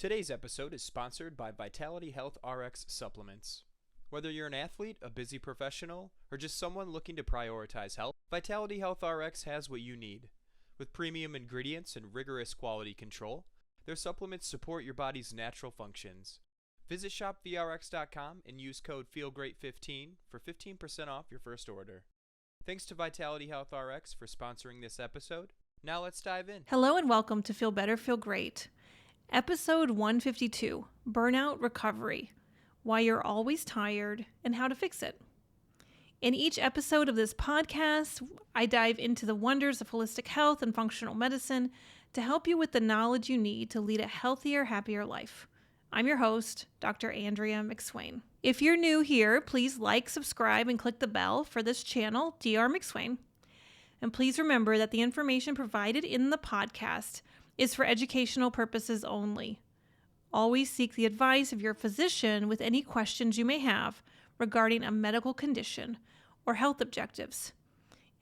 Today's episode is sponsored by Vitality Health RX Supplements. Whether you're an athlete, a busy professional, or just someone looking to prioritize health, Vitality Health RX has what you need. With premium ingredients and rigorous quality control, their supplements support your body's natural functions. Visit shopvrx.com and use code FEELGREAT15 for 15% off your first order. Thanks to Vitality Health RX for sponsoring this episode. Now let's dive in. Hello and welcome to Feel Better, Feel Great. Episode 152, Burnout Recovery, Why You're Always Tired and How to Fix It. In each episode of this podcast, I dive into the wonders of holistic health and functional medicine to help you with the knowledge you need to lead a healthier, happier life. I'm your host, Dr. Andrea McSwain. If you're new here, please like, subscribe, and click the bell for this channel, Dr. McSwain. And please remember that the information provided in the podcast is for educational purposes only. Always seek the advice of your physician with any questions you may have regarding a medical condition or health objectives.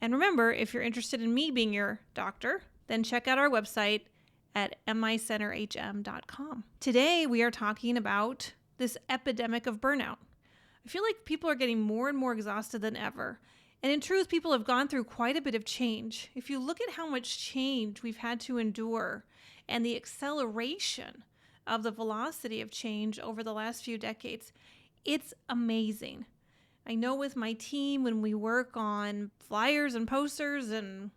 And remember, if you're interested in me being your doctor, then check out our website at micenterhm.com. Today, we are talking about this epidemic of burnout. I feel like people are getting more and more exhausted than ever. And in truth, people have gone through quite a bit of change. If you look at how much change we've had to endure and the acceleration of the velocity of change over the last few decades, it's amazing. I know with my team, when we work on flyers and posters and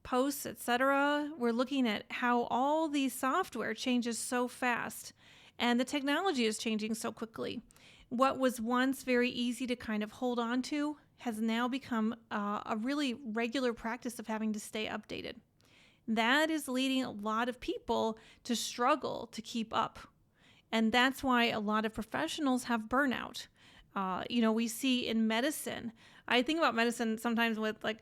posts, etc., we're looking at how all these software changes so fast and the technology is changing so quickly. What was once very easy to kind of hold on to has now become a really regular practice of having to stay updated. That is leading a lot of people to struggle to keep up. And that's why a lot of professionals have burnout. We see in medicine, I think about medicine sometimes with like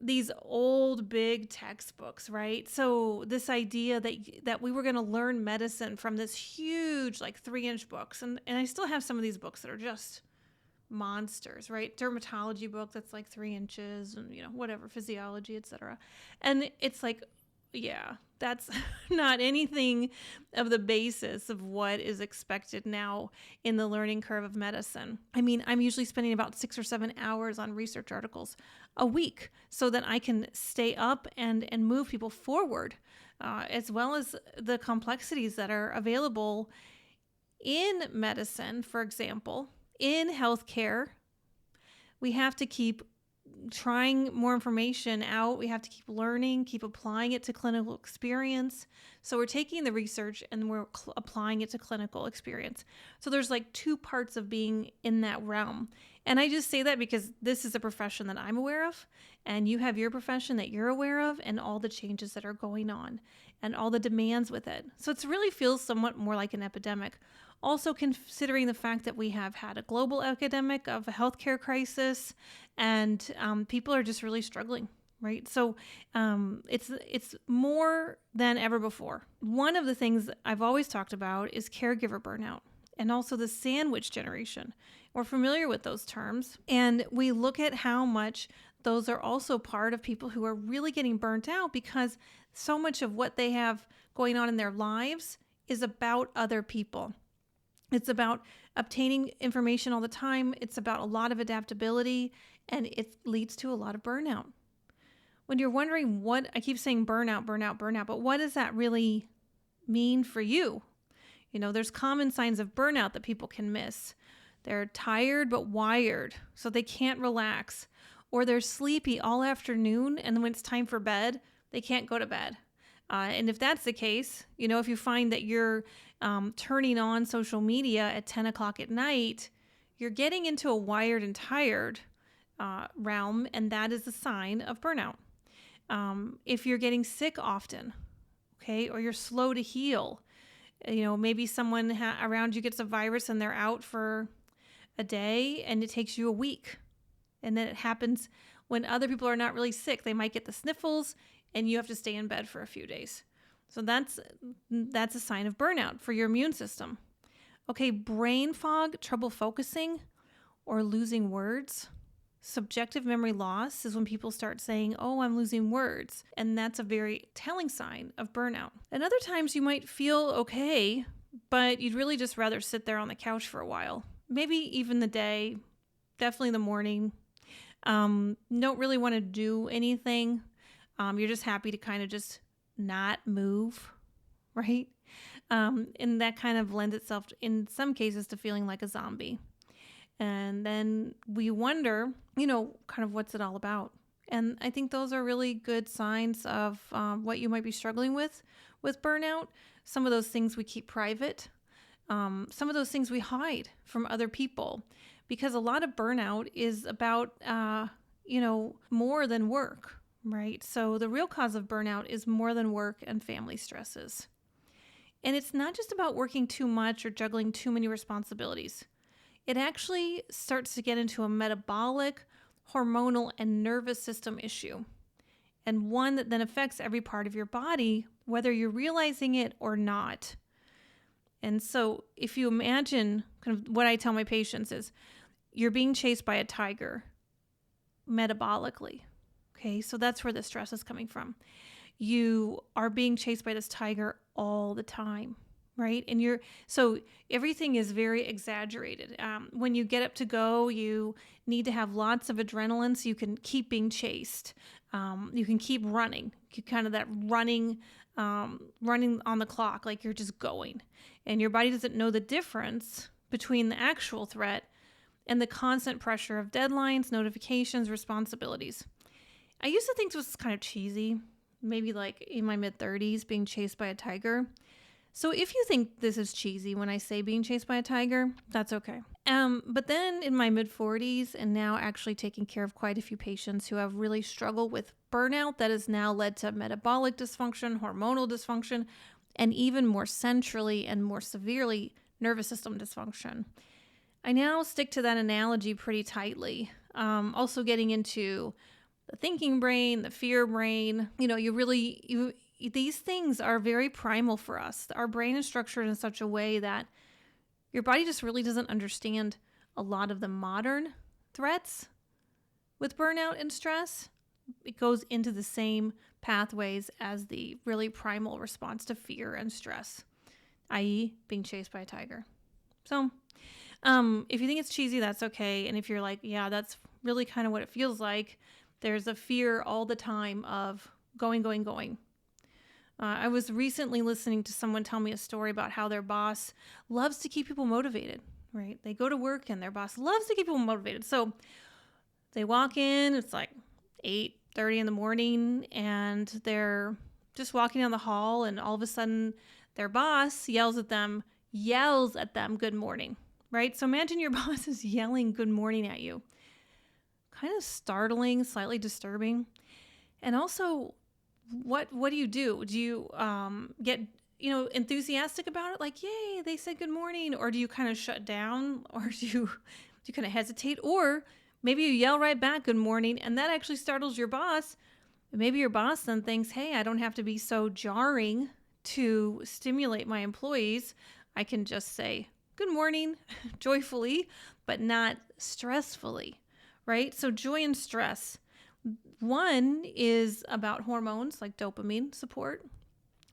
these old big textbooks, right? So this idea that we were going to learn medicine from this huge like 3-inch books. And I still have some of these books that are just monsters, right? Dermatology book that's like 3 inches and, whatever, physiology, etc. And it's like, yeah, that's not anything of the basis of what is expected now in the learning curve of medicine. I mean, I'm usually spending about 6 or 7 hours on research articles a week so that I can stay up and move people forward, as well as the complexities that are available in medicine, for example. In healthcare, we have to keep trying more information out. We have to keep learning, keep applying it to clinical experience. So we're taking the research and we're applying it to clinical experience. So there's like 2 parts of being in that realm. And I just say that because this is a profession that I'm aware of, and you have your profession that you're aware of, and all the changes that are going on and all the demands with it. So it really feels somewhat more like an epidemic. Also considering the fact that we have had a global epidemic of a healthcare crisis, and people are just really struggling, right? So it's more than ever before. One of the things I've always talked about is caregiver burnout and also the sandwich generation. We're familiar with those terms, and we look at how much those are also part of people who are really getting burnt out because so much of what they have going on in their lives is about other people. It's about obtaining information all the time. It's about a lot of adaptability, and it leads to a lot of burnout. When you're wondering what, I keep saying burnout, but what does that really mean for you? There's common signs of burnout that people can miss. They're tired but wired, so they can't relax. Or they're sleepy all afternoon, and when it's time for bed, they can't go to bed. And if that's the case, if you find that you're turning on social media at 10 o'clock at night, you're getting into a wired and tired realm, and that is a sign of burnout. If you're getting sick often, okay, or you're slow to heal, maybe someone around you gets a virus and they're out for a day and it takes you a week. And then it happens when other people are not really sick. They might get the sniffles and you have to stay in bed for a few days. So that's a sign of burnout for your immune system. Okay, brain fog, trouble focusing, or losing words. Subjective memory loss is when people start saying, oh, I'm losing words. And that's a very telling sign of burnout. And other times you might feel okay, but you'd really just rather sit there on the couch for a while. Maybe even the day, definitely the morning. Don't really want to do anything. You're just happy to kind of just not move, right? And that kind of lends itself, in some cases, to feeling like a zombie. And then we wonder, kind of what's it all about? And I think those are really good signs of what you might be struggling with burnout. Some of those things we keep private. Some of those things we hide from other people, because a lot of burnout is about, more than work, right? So the real cause of burnout is more than work and family stresses. And it's not just about working too much or juggling too many responsibilities. It actually starts to get into a metabolic, hormonal, and nervous system issue, and one that then affects every part of your body, whether you're realizing it or not. And so if you imagine, kind of what I tell my patients is, you're being chased by a tiger metabolically. Okay, so that's where the stress is coming from. You are being chased by this tiger all the time, right? And so everything is very exaggerated. When you get up to go, you need to have lots of adrenaline so you can keep being chased. You can keep running, kind of that running on the clock, like you're just going. And your body doesn't know the difference between the actual threat and the constant pressure of deadlines, notifications, responsibilities. I used to think this was kind of cheesy, maybe like in my mid-30s, being chased by a tiger. So if you think this is cheesy when I say being chased by a tiger, that's okay. But then in my mid-40s, and now actually taking care of quite a few patients who have really struggled with burnout that has now led to metabolic dysfunction, hormonal dysfunction, and even more centrally and more severely, nervous system dysfunction. I now stick to that analogy pretty tightly. Also getting into the thinking brain, the fear brain. These things are very primal for us. Our brain is structured in such a way that your body just really doesn't understand a lot of the modern threats with burnout and stress. It goes into the same pathways as the really primal response to fear and stress, i.e. being chased by a tiger. So if you think it's cheesy, that's okay. And if you're like, yeah, that's really kind of what it feels like, there's a fear all the time of going. I was recently listening to someone tell me a story about how their boss loves to keep people motivated, right? They go to work and their boss loves to keep people motivated. So they walk in, it's like 8:30 in the morning, and they're just walking down the hall, and all of a sudden their boss yells at them, good morning, right? So imagine your boss is yelling good morning at you. Kind of startling, slightly disturbing. And also, what do you do? Do you get enthusiastic about it, like, yay, they said good morning? Or do you kind of shut down? Or do you kind of hesitate? Or maybe you yell right back good morning, and that actually startles your boss. Maybe your boss then thinks, hey, I don't have to be so jarring to stimulate my employees. I can just say good morning joyfully, but not stressfully, right? So joy and stress. One is about hormones like dopamine support.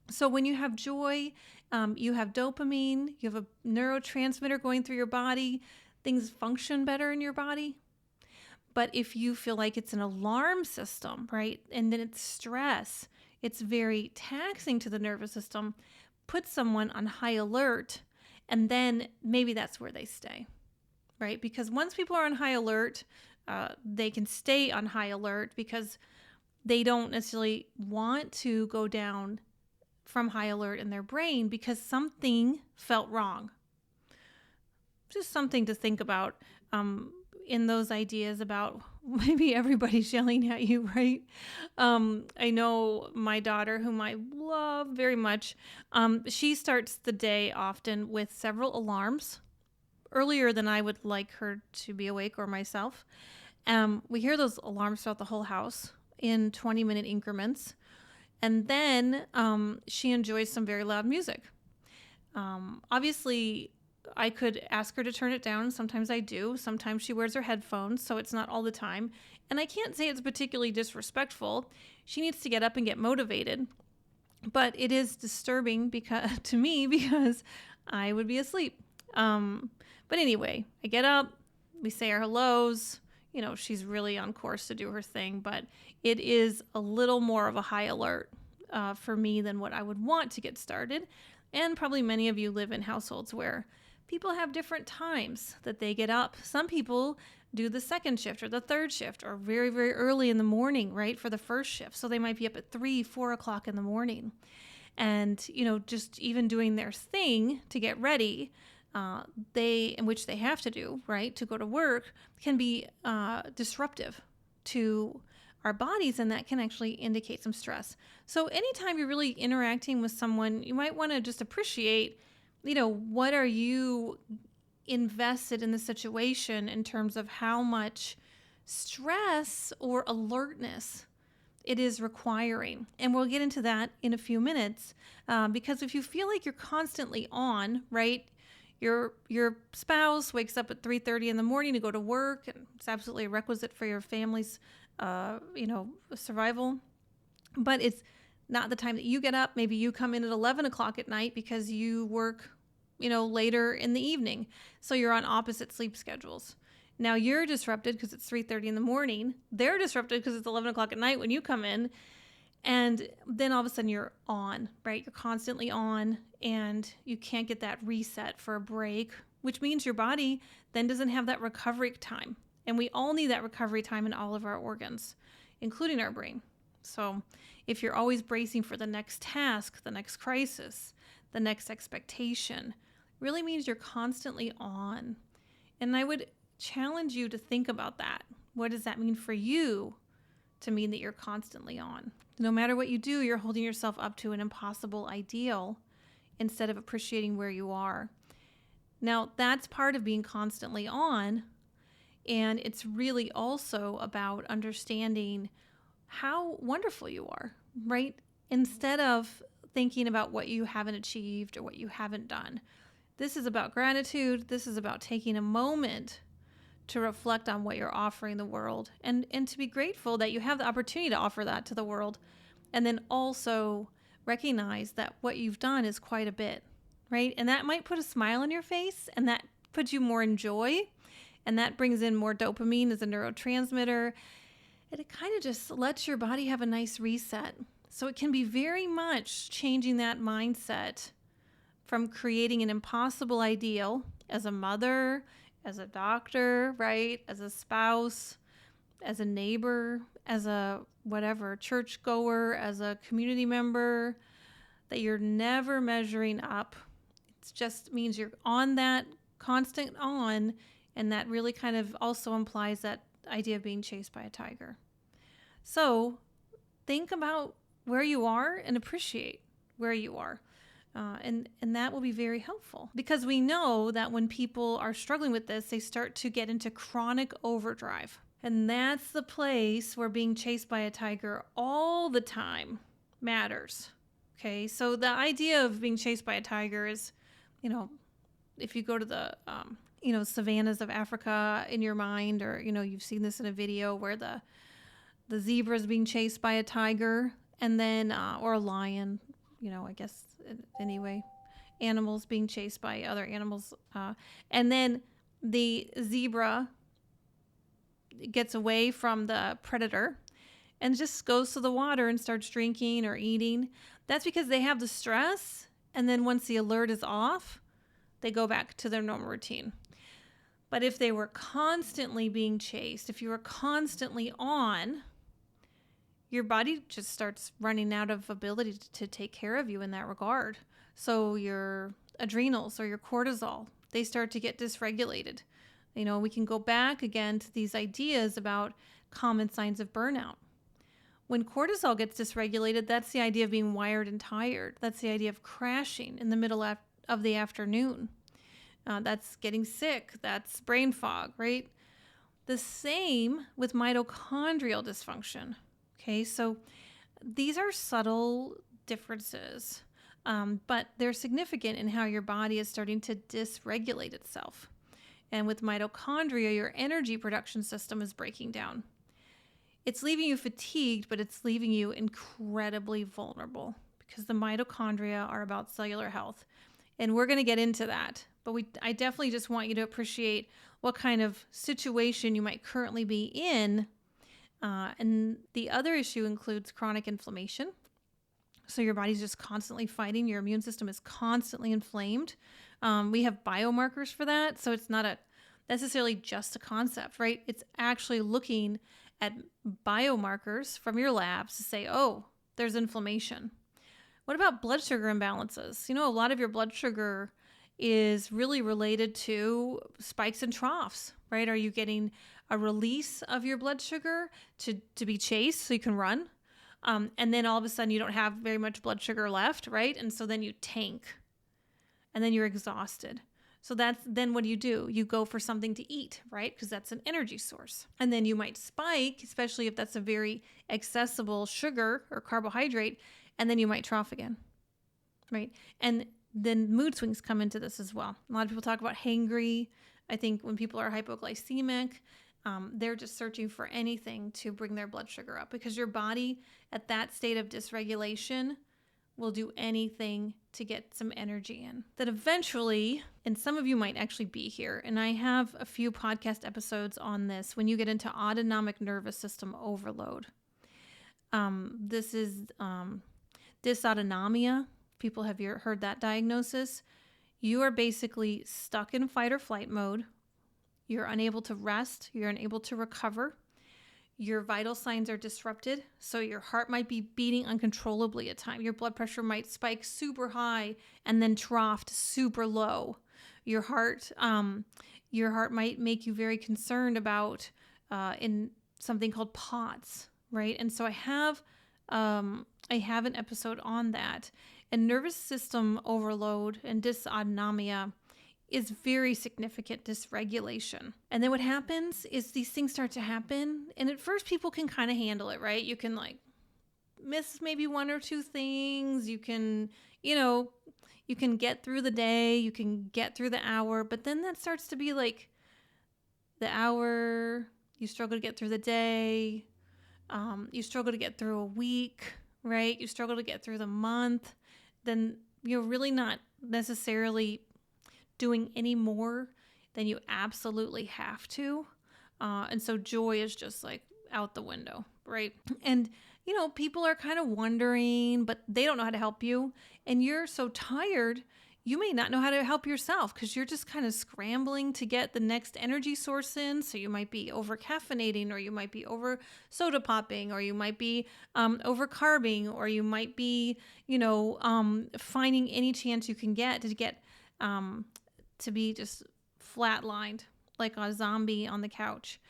So when you have joy, you have dopamine, you have a neurotransmitter going through your body, things function better in your body. But if you feel like it's an alarm system, right, and then it's stress, it's very taxing to the nervous system, put someone on high alert, and then maybe that's where they stay, right? Because once people are on high alert, they can stay on high alert because they don't necessarily want to go down from high alert in their brain because something felt wrong. Just something to think about in those ideas about maybe everybody's yelling at you, right? I know my daughter, whom I love very much, she starts the day often with several alarms, earlier than I would like her to be awake or myself. We hear those alarms throughout the whole house in 20-minute increments. And then she enjoys some very loud music. Obviously, I could ask her to turn it down. Sometimes I do. Sometimes she wears her headphones, so it's not all the time. And I can't say it's particularly disrespectful. She needs to get up and get motivated. But it is disturbing to me because I would be asleep. But anyway, I get up, we say our hellos. She's really on course to do her thing, but it is a little more of a high alert for me than what I would want to get started. And probably many of you live in households where people have different times that they get up. Some people do the second shift or the third shift or very, very early in the morning, right, for the first shift. So they might be up at 3, 4 o'clock in the morning. And, just even doing their thing to get ready, which they have to do, right, to go to work, can be disruptive to our bodies, and that can actually indicate some stress. So anytime you're really interacting with someone, you might want to just appreciate, what are you invested in the situation in terms of how much stress or alertness it is requiring. And we'll get into that in a few minutes, because if you feel like you're constantly on, right, your spouse wakes up at 3:30 in the morning to go to work, and it's absolutely a requisite for your family's survival, but it's not the time that you get up. Maybe you come in at 11 o'clock at night because you work later in the evening. So you're on opposite sleep schedules. Now you're disrupted because it's 3:30 in the morning. They're disrupted because it's 11 o'clock at night when you come in. And then all of a sudden you're on, right? You're constantly on, and you can't get that reset for a break, which means your body then doesn't have that recovery time. And we all need that recovery time in all of our organs, including our brain. So if you're always bracing for the next task, the next crisis, the next expectation, really means you're constantly on. And I would challenge you to think about that. What does that mean for you to mean that you're constantly on? No matter what you do, you're holding yourself up to an impossible ideal instead of appreciating where you are. Now, that's part of being constantly on. And it's really also about understanding how wonderful you are, right? Instead of thinking about what you haven't achieved or what you haven't done. This is about gratitude. This is about taking a moment to reflect on what you're offering the world, and to be grateful that you have the opportunity to offer that to the world. And then also recognize that what you've done is quite a bit, right? And that might put a smile on your face, and that puts you more in joy, and that brings in more dopamine as a neurotransmitter. And it kind of just lets your body have a nice reset. So it can be very much changing that mindset from creating an impossible ideal as a mother, as a doctor, right? As a spouse, as a neighbor, as a whatever, churchgoer, as a community member, that you're never measuring up. It just means you're on that constant on, and that really kind of also implies that idea of being chased by a tiger. So think about where you are and appreciate where you are. And that will be very helpful, because we know that when people are struggling with this, they start to get into chronic overdrive. And that's the place where being chased by a tiger all the time matters. Okay, so the idea of being chased by a tiger is, if you go to the, savannas of Africa in your mind, or, you've seen this in a video where the zebra is being chased by a tiger, and then, or a lion, I guess, anyway, animals being chased by other animals. And then the zebra gets away from the predator and just goes to the water and starts drinking or eating. That's because they have the stress. And then once the alert is off, they go back to their normal routine. But if they were constantly being chased, if you were constantly on, your body just starts running out of ability to take care of you in that regard. So your adrenals or your cortisol, they start to get dysregulated. We can go back again to these ideas about common signs of burnout. When cortisol gets dysregulated, that's the idea of being wired and tired. That's the idea of crashing in the middle of the afternoon. That's getting sick. That's brain fog, right? The same with mitochondrial dysfunction. Okay, so these are subtle differences but they're significant in how your body is starting to dysregulate itself. And with mitochondria, your energy production system is breaking down. It's leaving you fatigued, but it's leaving you incredibly vulnerable because the mitochondria are about cellular health. And we're going to get into that. But I definitely just want you to appreciate what kind of situation you might currently be in. And the other issue includes chronic inflammation. So your body's just constantly fighting. Your immune system is constantly inflamed. We have biomarkers for that. So it's not necessarily just a concept, right? It's actually looking at biomarkers from your labs to say, oh, there's inflammation. What about blood sugar imbalances? A lot of your blood sugar is really related to spikes and troughs, right? Are you getting a release of your blood sugar to be chased so you can run? And then all of a sudden you don't have very much blood sugar left, right? And so then you tank and then you're exhausted. So then what do? You go for something to eat, right? Because that's an energy source. And then you might spike, especially if that's a very accessible sugar or carbohydrate, and then you might trough again, right? And then mood swings come into this as well. A lot of people talk about hangry. I think when people are hypoglycemic, they're just searching for anything to bring their blood sugar up because your body at that state of dysregulation will do anything to get some energy in. That eventually, and some of you might actually be here, and I have a few podcast episodes on this, when you get into autonomic nervous system overload. This is dysautonomia. People have heard that diagnosis. You are basically stuck in fight or flight mode. You're unable to rest. You're unable to recover. Your vital signs are disrupted. So your heart might be beating uncontrollably at times. Your blood pressure might spike super high and then trough to super low. Your heart might make you very concerned about in something called POTS, right? And so I have an episode on that. And nervous system overload and dysautonomia is very significant dysregulation. And then what happens is these things start to happen. And at first people can kind of handle it, right? You can miss maybe one or two things. You can get through the day, you can get through the hour, but then that starts to be the hour, you struggle to get through the day. You struggle to get through a week, right? You struggle to get through the month. Then you're really not necessarily doing any more than you absolutely have to. And so joy is just out the window, right? And, people are kind of wondering, but they don't know how to help you. And you're so tired, you may not know how to help yourself because you're just kind of scrambling to get the next energy source in. So you might be over caffeinating, or you might be over soda popping, or you might be over carbing, or you might be, finding any chance you can get to be just flatlined like a zombie on the couch.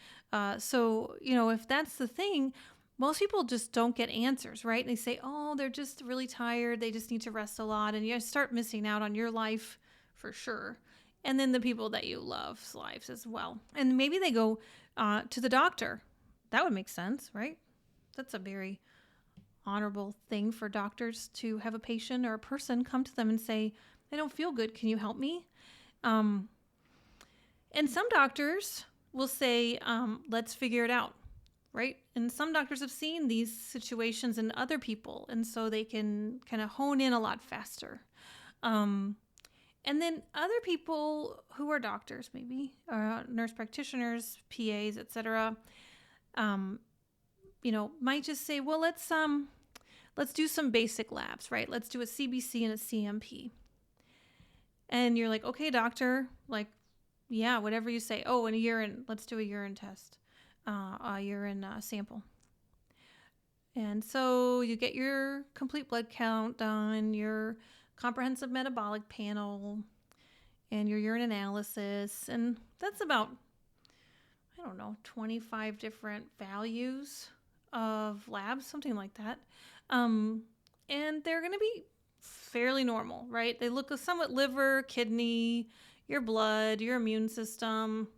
So if that's the thing, most people just don't get answers, right? And they say, oh, they're just really tired. They just need to rest a lot. And you start missing out on your life for sure. And then the people that you love's lives as well. And maybe they go to the doctor. That would make sense, right? That's a very honorable thing for doctors to have a patient or a person come to them and say, I don't feel good. Can you help me? And some doctors will say, let's figure it out, right? And some doctors have seen these situations in other people, and so they can kind of hone in a lot faster. And then other people who are doctors, maybe, nurse practitioners, PAs, etc., might just say, well, let's do some basic labs, right? Let's do a CBC and a CMP. And you're like, okay, doctor, yeah, whatever you say. Oh, and a urine, let's do a urine test, a urine sample. And so you get your complete blood count done, your comprehensive metabolic panel, and your urine analysis. And that's about, 25 different values of labs, something like that. And they're going to be fairly normal, right? They look somewhat liver, kidney, your blood, your immune system.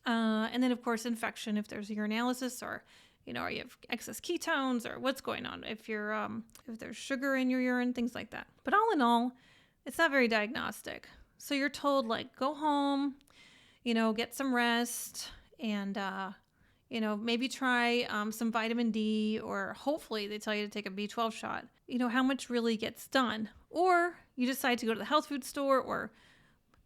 And then, of course, infection if there's urinalysis, or, Or you have excess ketones or what's going on, if there's sugar in your urine, things like that. But all in all, it's not very diagnostic. So you're told, like, go home, get some rest, and, maybe try some vitamin D, or hopefully they tell you to take a B12 shot. How much really gets done? Or you decide to go to the health food store, or,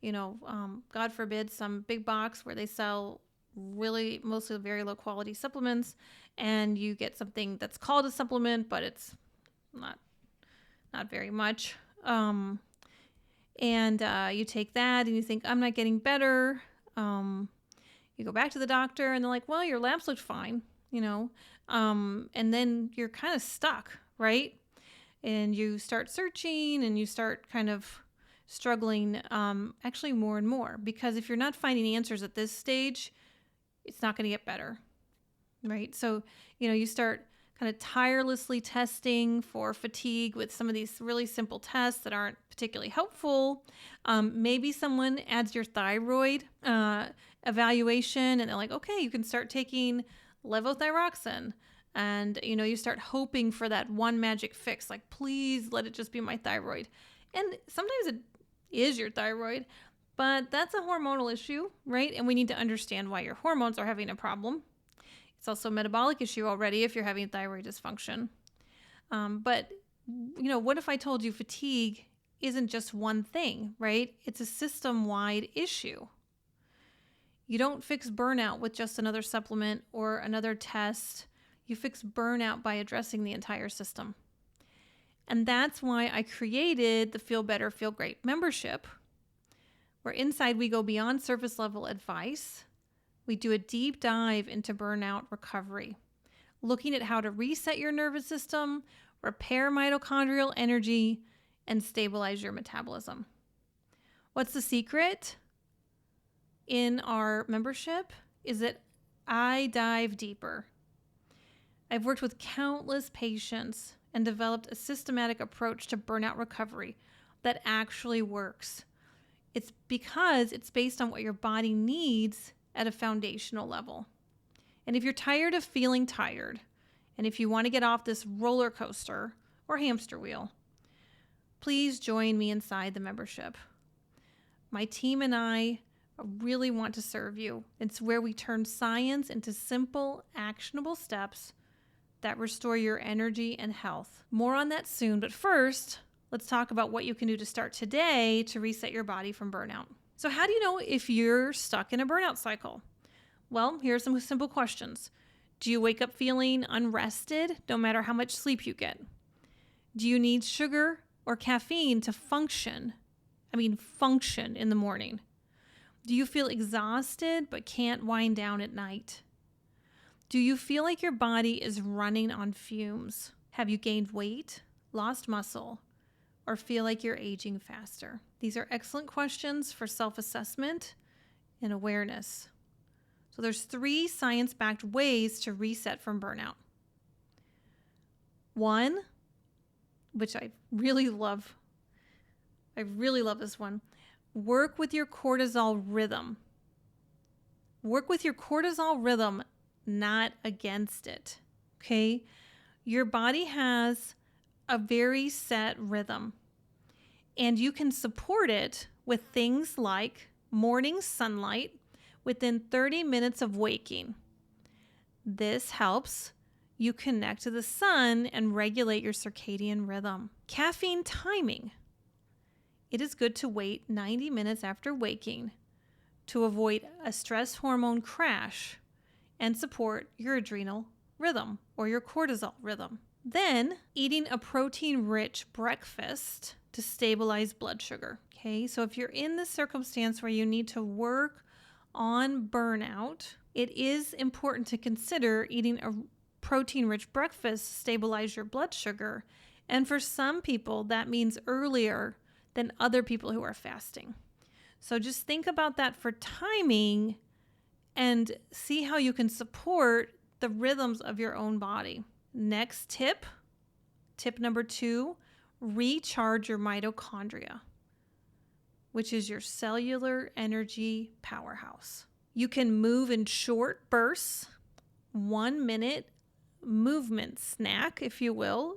God forbid, some big box where they sell really mostly very low quality supplements, and you get something that's called a supplement, but it's not very much. And you take that and you think, I'm not getting better. You go back to the doctor and they're like, well, your labs looked fine, and then you're kind of stuck, right? And you start searching and you start kind of struggling, actually more and more, because if you're not finding answers at this stage, it's not going to get better, right? So, you start kind of tirelessly testing for fatigue with some of these really simple tests that aren't particularly helpful. Maybe someone adds your thyroid evaluation, and they're like, okay, you can start taking levothyroxine. And, you start hoping for that one magic fix, like, please let it just be my thyroid. And sometimes it is your thyroid, but that's a hormonal issue, right? And we need to understand why your hormones are having a problem. It's also a metabolic issue already if you're having thyroid dysfunction. But, what if I told you fatigue isn't just one thing, right? It's a system-wide issue. You don't fix burnout with just another supplement or another test. You fix burnout by addressing the entire system. And that's why I created the Feel Better, Feel Great membership, where inside we go beyond surface level advice. We do a deep dive into burnout recovery, looking at how to reset your nervous system, repair mitochondrial energy, and stabilize your metabolism. What's the secret in our membership is that I dive deeper. I've worked with countless patients and developed a systematic approach to burnout recovery that actually works. It's because it's based on what your body needs at a foundational level. And if you're tired of feeling tired, and if you want to get off this roller coaster or hamster wheel, please join me inside the membership. My team and I really want to serve you. It's where we turn science into simple, actionable steps that restore your energy and health. More on that soon, but first, let's talk about what you can do to start today to reset your body from burnout. So how do you know if you're stuck in a burnout cycle? Well, here are some simple questions. Do you wake up feeling unrested no matter how much sleep you get? Do you need sugar or caffeine to function? Function in the morning. Do you feel exhausted but can't wind down at night? Do you feel like your body is running on fumes? Have you gained weight, lost muscle, or feel like you're aging faster? These are excellent questions for self-assessment and awareness. So there's 3 science-backed ways to reset from burnout. 1, which I really love this one. Work with your cortisol rhythm. Work with your cortisol rhythm, not against it. Okay? Your body has a very set rhythm, and you can support it with things like morning sunlight within 30 minutes of waking. This helps you connect to the sun and regulate your circadian rhythm. Caffeine timing. It is good to wait 90 minutes after waking to avoid a stress hormone crash and support your adrenal rhythm or your cortisol rhythm. Then, eating a protein-rich breakfast to stabilize blood sugar. Okay, so if you're in the circumstance where you need to work on burnout, it is important to consider eating a protein-rich breakfast to stabilize your blood sugar. And for some people, that means earlier than other people who are fasting. So just think about that for timing and see how you can support the rhythms of your own body. Next tip number 2, recharge your mitochondria, which is your cellular energy powerhouse. You can move in short bursts, 1 minute movement snack, if you will,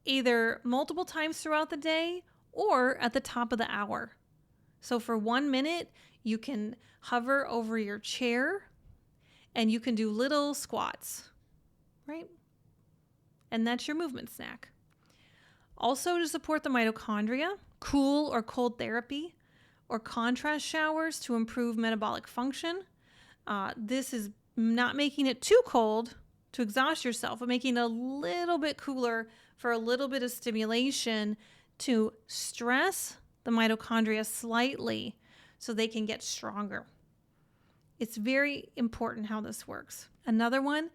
either multiple times throughout the day or at the top of the hour. So for 1 minute, you can hover over your chair and you can do little squats, right? And that's your movement snack. Also, to support the mitochondria, cool or cold therapy or contrast showers to improve metabolic function. This is not making it too cold to exhaust yourself, but making it a little bit cooler for a little bit of stimulation to stress the mitochondria slightly so they can get stronger. It's very important how this works. Another one,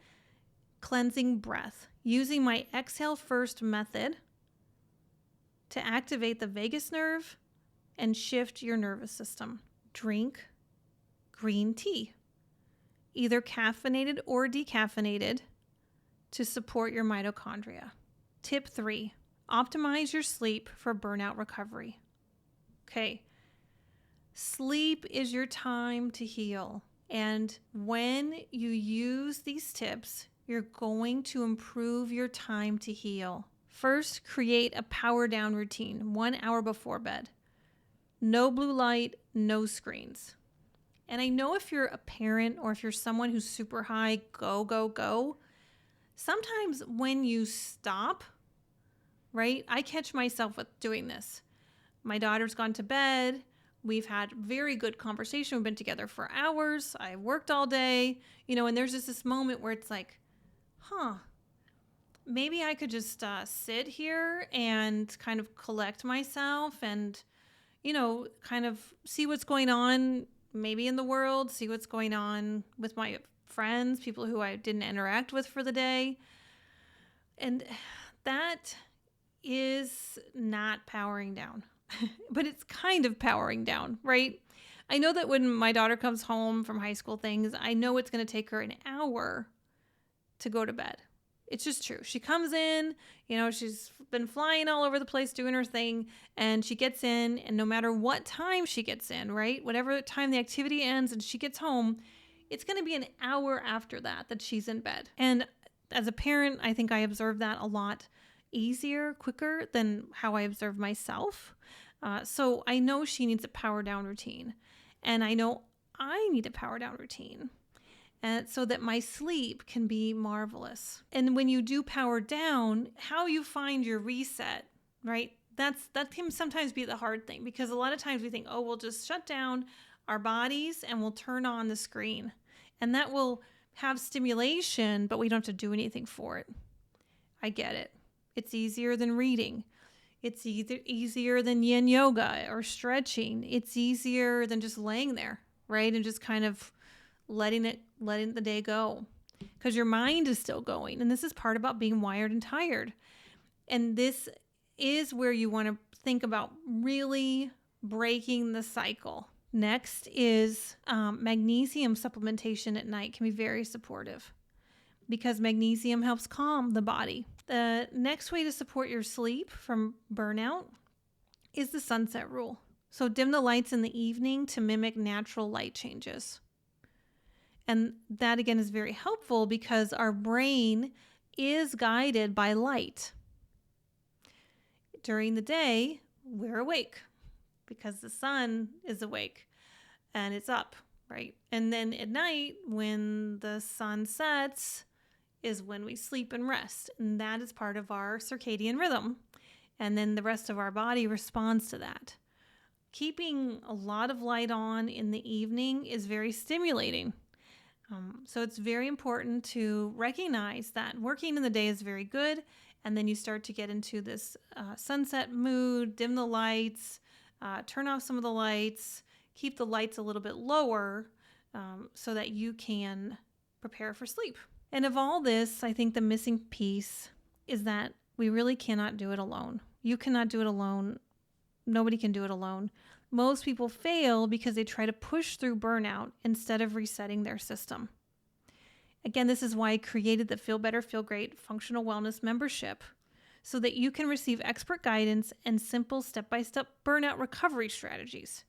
cleansing breath. Using my exhale first method to activate the vagus nerve and shift your nervous system. Drink green tea, either caffeinated or decaffeinated, to support your mitochondria. Tip 3, optimize your sleep for burnout recovery. Okay, sleep is your time to heal. And when you use these tips, you're going to improve your time to heal. First, create a power down routine 1 hour before bed. No blue light, no screens. And I know if you're a parent or if you're someone who's super high, go, sometimes when you stop, right? I catch myself with doing this. My daughter's gone to bed. We've had very good conversation. We've been together for hours. I worked all day, and there's just this moment where it's like, maybe I could just sit here and kind of collect myself and, kind of see what's going on maybe in the world, see what's going on with my friends, people who I didn't interact with for the day. And that is not powering down, but it's kind of powering down, right? I know that when my daughter comes home from high school things, I know it's going to take her an hour to go to bed. It's just true. She comes in, she's been flying all over the place doing her thing, and she gets in, and no matter what time she gets in, right? Whatever time the activity ends and she gets home, it's going to be an hour after that she's in bed. And as a parent, I think I observe that a lot easier, quicker than how I observe myself. So I know she needs a power down routine, and I know I need a power down routine. And so that my sleep can be marvelous. And when you do power down, how you find your reset, right? That can sometimes be the hard thing, because a lot of times we think, we'll just shut down our bodies and we'll turn on the screen. And that will have stimulation, but we don't have to do anything for it. I get it. It's easier than reading. It's easier than yin yoga or stretching. It's easier than just laying there, right? And just kind of letting the day go, because your mind is still going. And this is part about being wired and tired. And this is where you want to think about really breaking the cycle. Next is magnesium supplementation at night can be very supportive, because magnesium helps calm the body. The next way to support your sleep from burnout is the sunset rule. So dim the lights in the evening to mimic natural light changes. And that, again, is very helpful because our brain is guided by light. During the day, we're awake because the sun is awake and it's up, right? And then at night, when the sun sets, is when we sleep and rest. And that is part of our circadian rhythm. And then the rest of our body responds to that. Keeping a lot of light on in the evening is very stimulating. So it's very important to recognize that working in the day is very good, and then you start to get into this sunset mood, dim the lights, turn off some of the lights, keep the lights a little bit lower so that you can prepare for sleep. And of all this, I think the missing piece is that we really cannot do it alone. You cannot do it alone. Nobody can do it alone. Most people fail because they try to push through burnout instead of resetting their system. Again, this is why I created the Feel Better, Feel Great Functional Wellness membership, so that you can receive expert guidance and simple step-by-step burnout recovery strategies.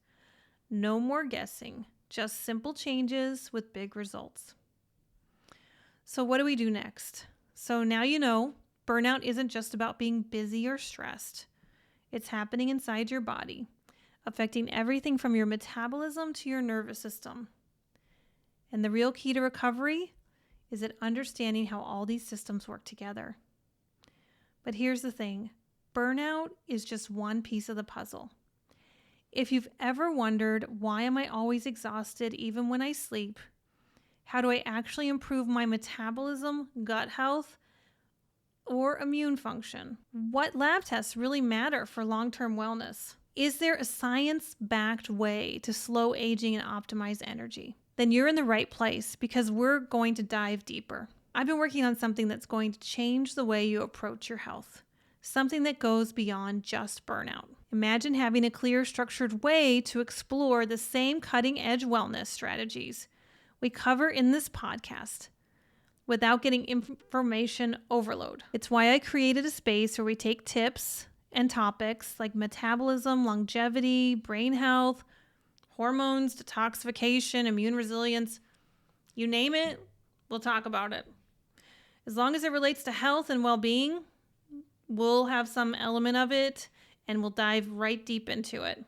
No more guessing, just simple changes with big results. So what do we do next? So now you know burnout isn't just about being busy or stressed. It's happening inside your body, affecting everything from your metabolism to your nervous system. And the real key to recovery is at understanding how all these systems work together. But here's the thing, burnout is just one piece of the puzzle. If you've ever wondered, why am I always exhausted even when I sleep? How do I actually improve my metabolism, gut health, or immune function? What lab tests really matter for long-term wellness? Is there a science-backed way to slow aging and optimize energy? Then you're in the right place because we're going to dive deeper. I've been working on something that's going to change the way you approach your health, something that goes beyond just burnout. Imagine having a clear, structured way to explore the same cutting-edge wellness strategies we cover in this podcast without getting information overload. It's why I created a space where we take tips and topics like metabolism, longevity, brain health, hormones, detoxification, immune resilience, you name it, we'll talk about it. As long as it relates to health and well-being, we'll have some element of it and we'll dive right deep into it.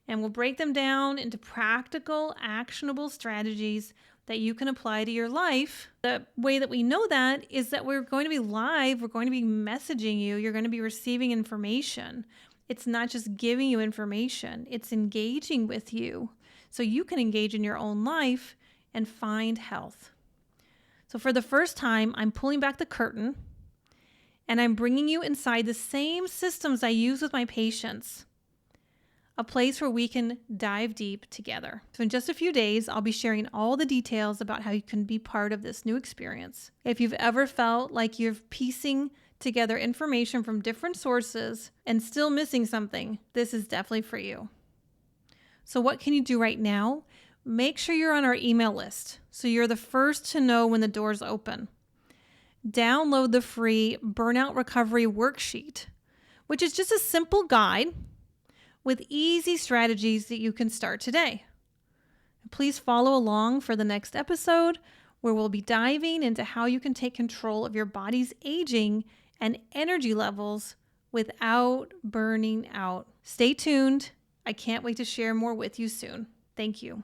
And we'll break them down into practical, actionable strategies that you can apply to your life. The way that we know that is that we're going to be live, we're going to be messaging you, you're going to be receiving information. It's not just giving you information, it's engaging with you so you can engage in your own life and find health. So for the first time, I'm pulling back the curtain and I'm bringing you inside the same systems I use with my patients, a place where we can dive deep together. So in just a few days, I'll be sharing all the details about how you can be part of this new experience. If you've ever felt like you're piecing together information from different sources and still missing something, this is definitely for you. So what can you do right now? Make sure you're on our email list so you're the first to know when the doors open. Download the free Burnout Recovery Worksheet, which is just a simple guide with easy strategies that you can start today. Please follow along for the next episode where we'll be diving into how you can take control of your body's aging and energy levels without burning out. Stay tuned. I can't wait to share more with you soon. Thank you.